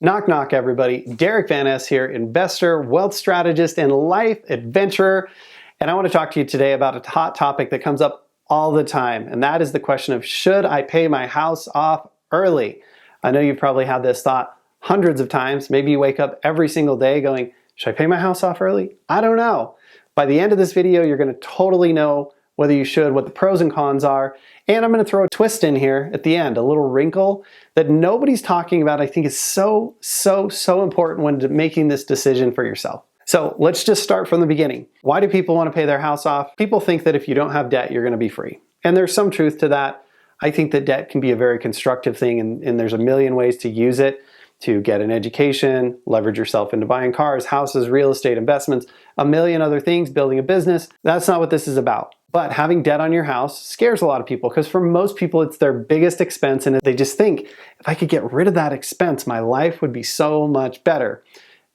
Knock, knock, everybody. Derick Van Ness here, investor, wealth strategist, and life adventurer. And I want to talk to you today about a hot topic that comes up all the time. And that is the question of, should I pay my house off early? I know you've probably had this thought hundreds of times. Maybe you wake up every single day going, should I pay my house off early? I don't know. By the end of this video, you're going to totally know whether you should, what the pros and cons are. And I'm going to throw a twist in here at the end, a little wrinkle that nobody's talking about. I think is so important when making this decision for yourself. So let's just start from the beginning. Why do people want to pay their house off? People think that if you don't have debt, you're going to be free. And there's some truth to that. I think that debt can be a very constructive thing, and there's a million ways to use it to get an education, leverage yourself into buying cars, houses, real estate, investments, a million other things, building a business. That's not what this is about. But having debt on your house scares a lot of people because for most people, it's their biggest expense. And they just think, if I could get rid of that expense, my life would be so much better.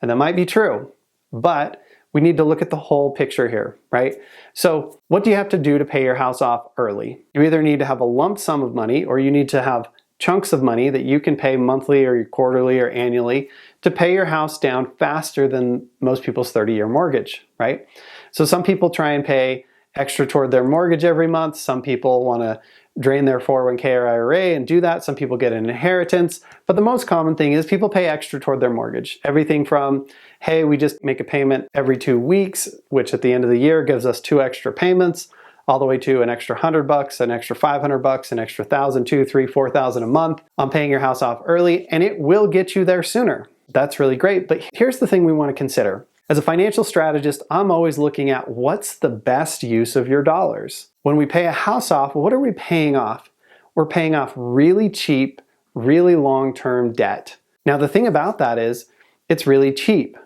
And that might be true, but we need to look at the whole picture here, right? So what do you have to do to pay your house off early? You either need to have a lump sum of money, or you need to have chunks of money that you can pay monthly or quarterly or annually to pay your house down faster than most people's 30-year mortgage, right? So some people try and pay extra toward their mortgage every month. Some people want to drain their 401k or IRA and do that. Some people get an inheritance. But the most common thing is people pay extra toward their mortgage. Everything from, hey, we just make a payment every 2 weeks, which at the end of the year gives us 2 extra payments, all the way to an extra $100, an extra $500, an extra $1,000, $2,000, $3,000, $4,000 a month on paying your house off early, and it will get you there sooner. That's really great. But here's the thing we want to consider. As a financial strategist, I'm always looking at what's the best use of your dollars. When we pay a house off, what are we paying off? We're paying off really cheap, really long-term debt. Now, the thing about that is it's really cheap.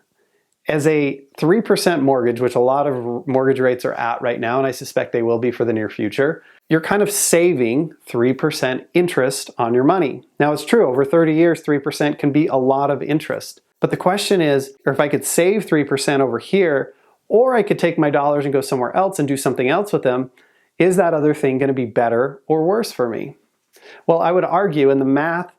As a 3% mortgage, which a lot of mortgage rates are at right now, and I suspect they will be for the near future, you're kind of saving 3% interest on your money. Now, it's true, over 30 years, 3% can be a lot of interest. But the question is, or if I could save 3% over here, or I could take my dollars and go somewhere else and do something else with them, is that other thing going to be better or worse for me? Well, I would argue, and the math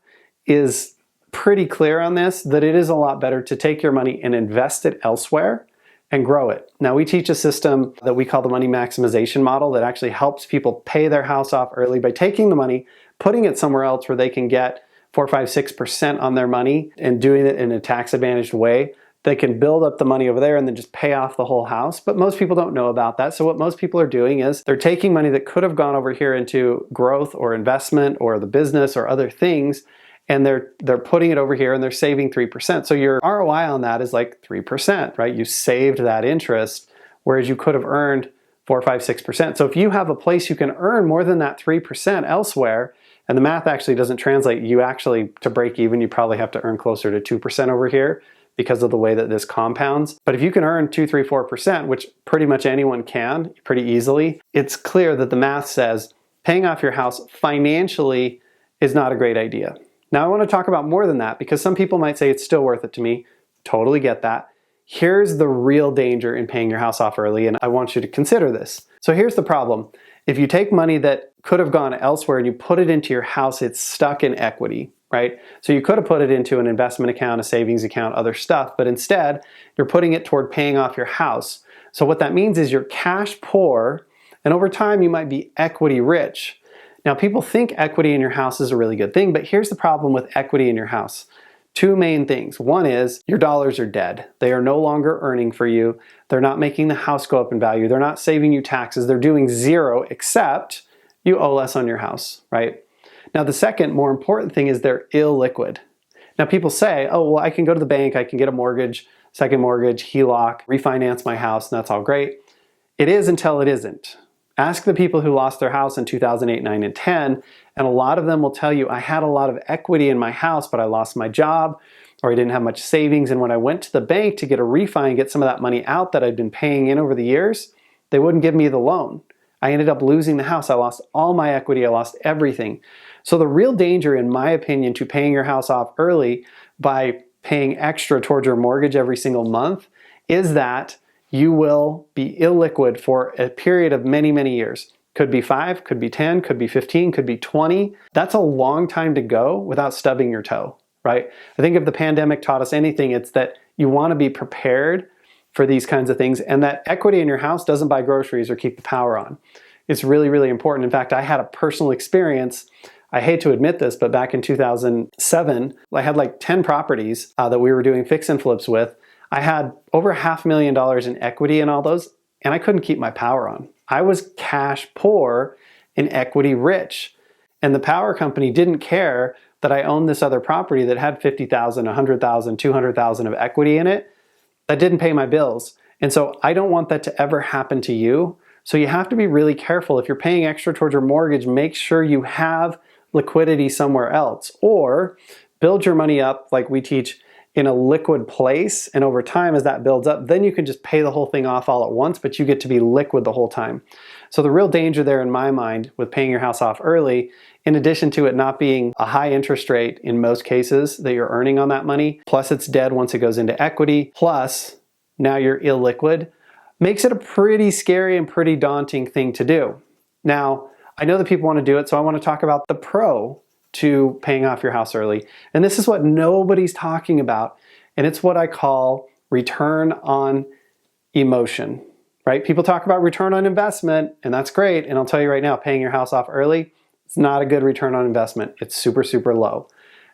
is pretty clear on this, that it is a lot better to take your money and invest it elsewhere and grow it. Now, we teach a system that we call the money maximization model that actually helps people pay their house off early by taking the money, putting it somewhere else where they can get 4, 5, 6% on their money and doing it in a tax advantaged way. They can build up the money over there and then just pay off the whole house. But most people don't know about that. So what most people are doing is they're taking money that could have gone over here into growth or investment or the business or other things, and they're putting it over here and they're saving 3%. So your ROI on that is like 3%, right? You saved that interest, whereas you could have earned 4, 5, 6%. So if you have a place you can earn more than that 3% elsewhere, and the math actually doesn't translate, you actually, to break even, you probably have to earn closer to 2% over here because of the way that this compounds. But if you can earn 2, 3, 4%, which pretty much anyone can pretty easily, it's clear that the math says paying off your house financially is not a great idea. Now, I want to talk about more than that because some people might say it's still worth it to me. Totally get that. Here's the real danger in paying your house off early, and I want you to consider this. So here's the problem. If you take money that could have gone elsewhere and you put it into your house, it's stuck in equity, right? So you could have put it into an investment account, a savings account, other stuff, but instead you're putting it toward paying off your house. So what that means is you're cash poor, and over time you might be equity rich. Now, people think equity in your house is a really good thing, but here's the problem with equity in your house. 2 main things. One is your dollars are dead. They are no longer earning for you. They're not making the house go up in value. They're not saving you taxes. They're doing zero, except you owe less on your house, right? Now, the second more important thing is they're illiquid. Now, people say, oh, well, I can go to the bank, I can get a mortgage, second mortgage, HELOC, refinance my house, and that's all great. It is until it isn't. Ask the people who lost their house in 2008, 9, and 10, and a lot of them will tell you, I had a lot of equity in my house, but I lost my job, or I didn't have much savings, and when I went to the bank to get a refi and get some of that money out that I'd been paying in over the years, they wouldn't give me the loan. I ended up losing the house. I lost all my equity. I lost everything. So the real danger, in my opinion, to paying your house off early by paying extra towards your mortgage every single month is that you will be illiquid for a period of many, many years. Could be 5, could be 10, could be 15, could be 20. That's a long time to go without stubbing your toe, right? I think if the pandemic taught us anything, it's that you want to be prepared for these kinds of things, and that equity in your house doesn't buy groceries or keep the power on. It's really, really important. In fact, I had a personal experience. I hate to admit this, but back in 2007, I had like 10 properties that we were doing fix and flips with. I had over $500,000 in equity in all those, and I couldn't keep my power on. I was cash poor and equity rich. And the power company didn't care that I owned this other property that had $50,000, $100,000, $200,000 of equity in it that didn't pay my bills. And so I don't want that to ever happen to you. So you have to be really careful. If you're paying extra towards your mortgage, make sure you have liquidity somewhere else, or build your money up like we teach in a liquid place. And over time, as that builds up, then you can just pay the whole thing off all at once, but you get to be liquid the whole time. So the real danger there in my mind with paying your house off early, in addition to it not being a high interest rate in most cases that you're earning on that money, plus it's dead once it goes into equity, plus now you're illiquid, makes it a pretty scary and pretty daunting thing to do. Now, I know that people want to do it, so I want to talk about the pro to paying off your house early. And this is what nobody's talking about, and it's what I call return on emotion, right? People talk about return on investment, and that's great. And I'll tell you right now, paying your house off early, it's not a good return on investment. It's super, super low.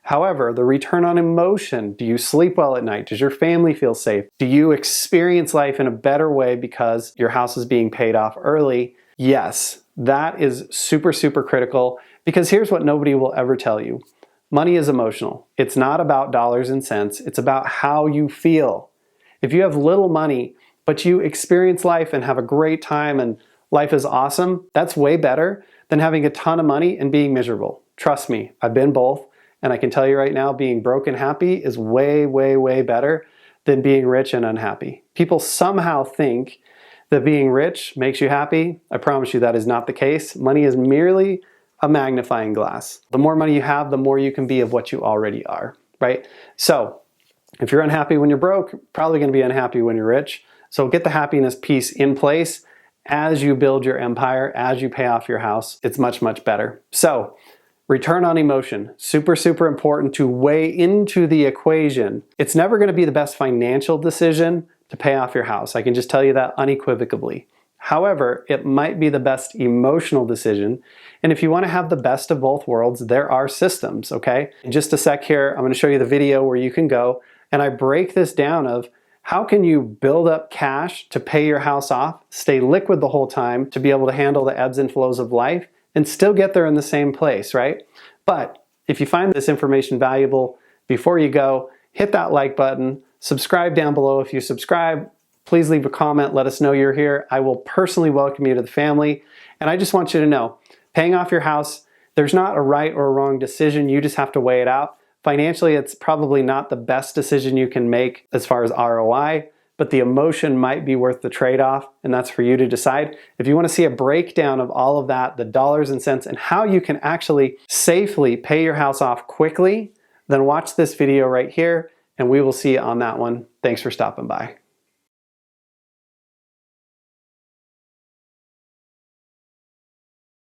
However, the return on emotion, do you sleep well at night? Does your family feel safe? Do you experience life in a better way because your house is being paid off early? Yes, that is super, super critical, because here's what nobody will ever tell you. Money is emotional. It's not about dollars and cents. It's about how you feel. If you have little money, but you experience life and have a great time and life is awesome, that's way better than having a ton of money and being miserable. Trust me, I've been both. And I can tell you right now, being broke and happy is way, way, way better than being rich and unhappy. People somehow think that being rich makes you happy. I promise you that is not the case. Money is merely a magnifying glass. The more money you have, the more you can be of what you already are, right? So if you're unhappy when you're broke, you're probably going to be unhappy when you're rich. So get the happiness piece in place as you build your empire, as you pay off your house. It's much, much better. So return on emotion, super, super important to weigh into the equation. It's never going to be the best financial decision to pay off your house. I can just tell you that unequivocally. However, it might be the best emotional decision. And if you want to have the best of both worlds, there are systems, okay? In just a sec here, I'm going to show you the video where you can go and I break this down of how can you build up cash to pay your house off, stay liquid the whole time to be able to handle the ebbs and flows of life, and still get there in the same place, right? But if you find this information valuable, before you go, hit that like button, subscribe down below. If you subscribe, please leave a comment, let us know you're here. I will personally welcome you to the family. And I just want you to know, paying off your house, there's not a right or a wrong decision. You just have to weigh it out. Financially, it's probably not the best decision you can make as far as ROI, but the emotion might be worth the trade-off, and that's for you to decide. If you want to see a breakdown of all of that, the dollars and cents, and how you can actually safely pay your house off quickly, then watch this video right here, and we will see you on that one. Thanks for stopping by.